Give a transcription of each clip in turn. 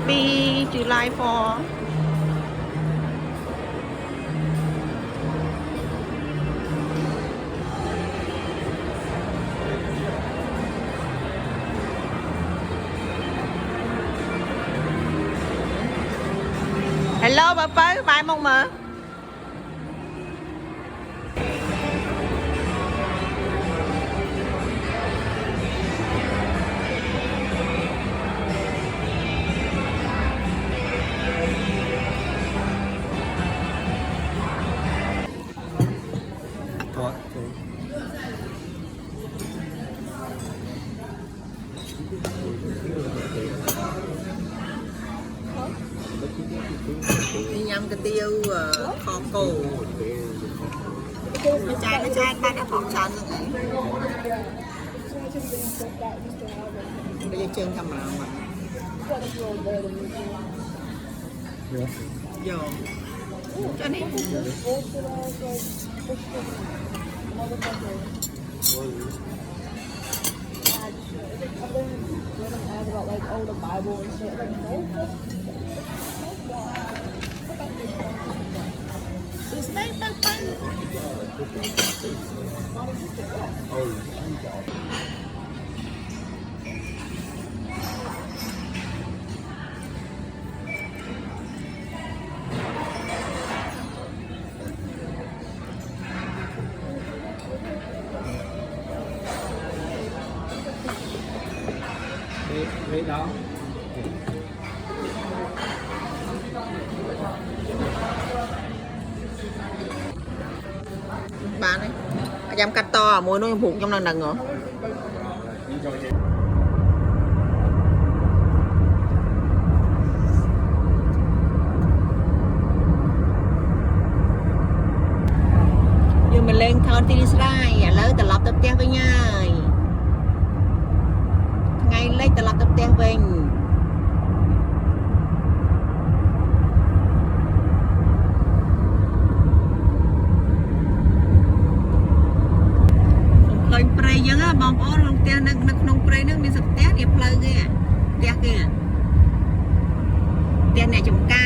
Happy July 4. Hello bà Pớ, bài mong mở. Đi nhâm cái tiêu kho cổ. Nó chai ba đã phỏng sẵn rồi. Bây giờ chân thầm nào mà. Vô. Cho nên. About like oh the Bible and shit like no. Đấy đó. Bán đấy. Dám cắt to mối nó hụt trong lần hả? Giờ mình lên thôn Tilisrai, lỡ từ lọc tập té với nhau. Ngay lấy từ lọc tập té với. Khơi prey dân á, bom ớt luôn té nông prey nước mình sập té đẹp lời kìa, té kìa, té này trồng ca,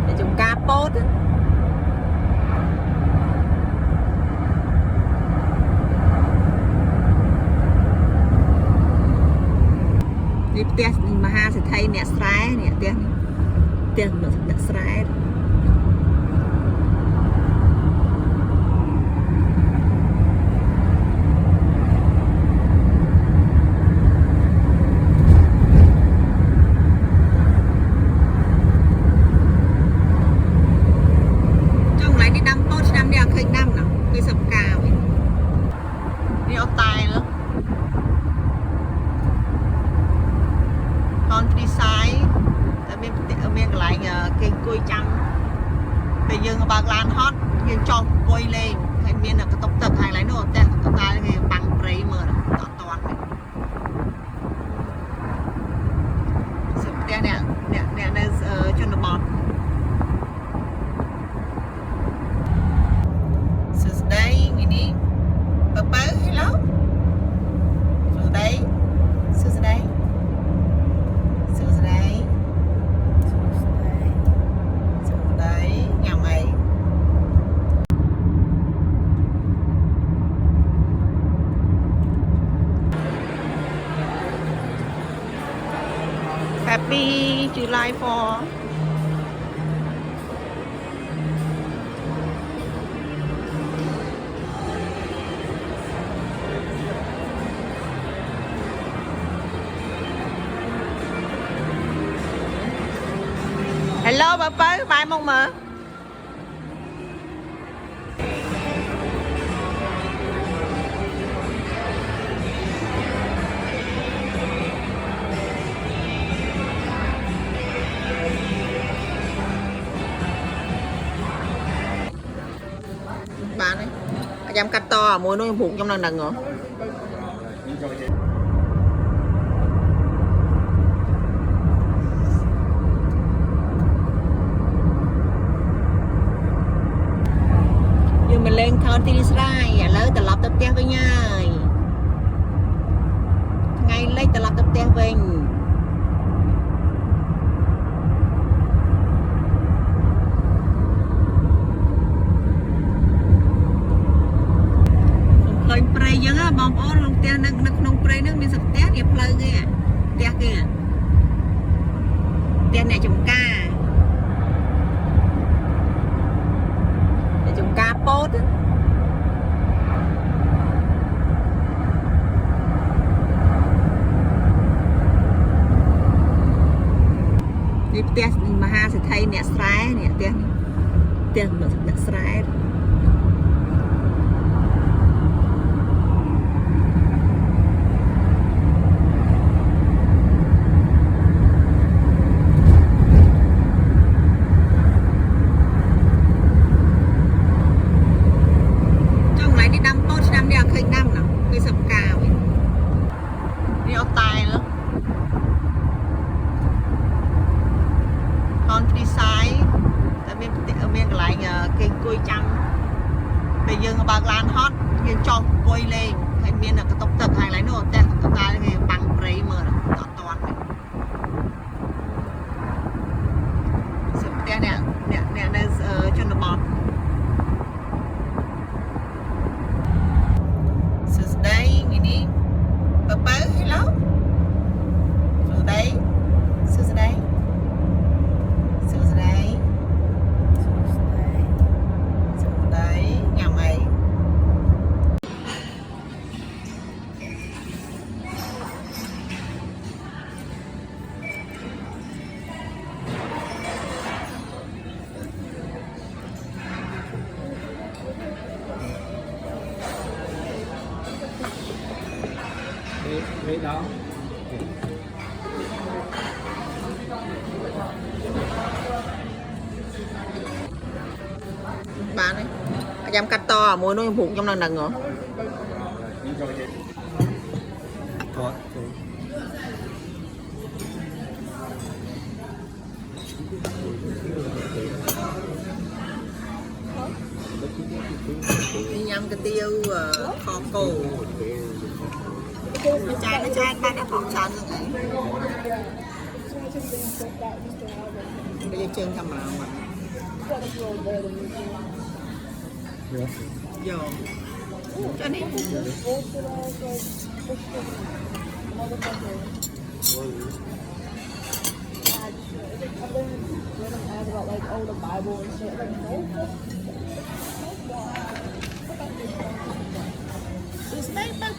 để trồng ca pot. Đi té mà ha sẽ thay nè sái nè té nó sẽ sái. Bây giờ bà lan hot nhưng cho quay lên hay miền là cái tóc tập hay lấy nữa ta ta cái bằng prey mà toàn này nè cho nó bọt so đây ini papa hello so đây Happy July 4. Hello bà Pớ, bài mong mở. Bán đấy. Dám cắt to mối nó hụt trong lần hả? Giờ mình lên thôn Tilisrai, lỡ từ lọc tập té với nhau. Ngay lấy từ lọc tia nước nông prey nước mình sập tia điệp lời kìa tia này trồng ca để trồng ca pot đi tia mà ha sẽ thay nè sái nè tia mà nè sái dương bạc lan hot dương cho quay lên hay miền là cái tốc tập hay lấy nốt tên ta cái bằng prey mà nó toàn sắp tên nè cho nó bọt sửa đây ini bapa hello sửa đây nhà mày Đấy đó bán đấy em cắt to môi nó phụng trong lần đằng nữa đi nhâm cái tiêu kho cổ nó chai ba đã phòng tròn rồi đấy bây giờ trên cầm nào mà giờ cho nên about like oh the Bible and shit like no. Stay back.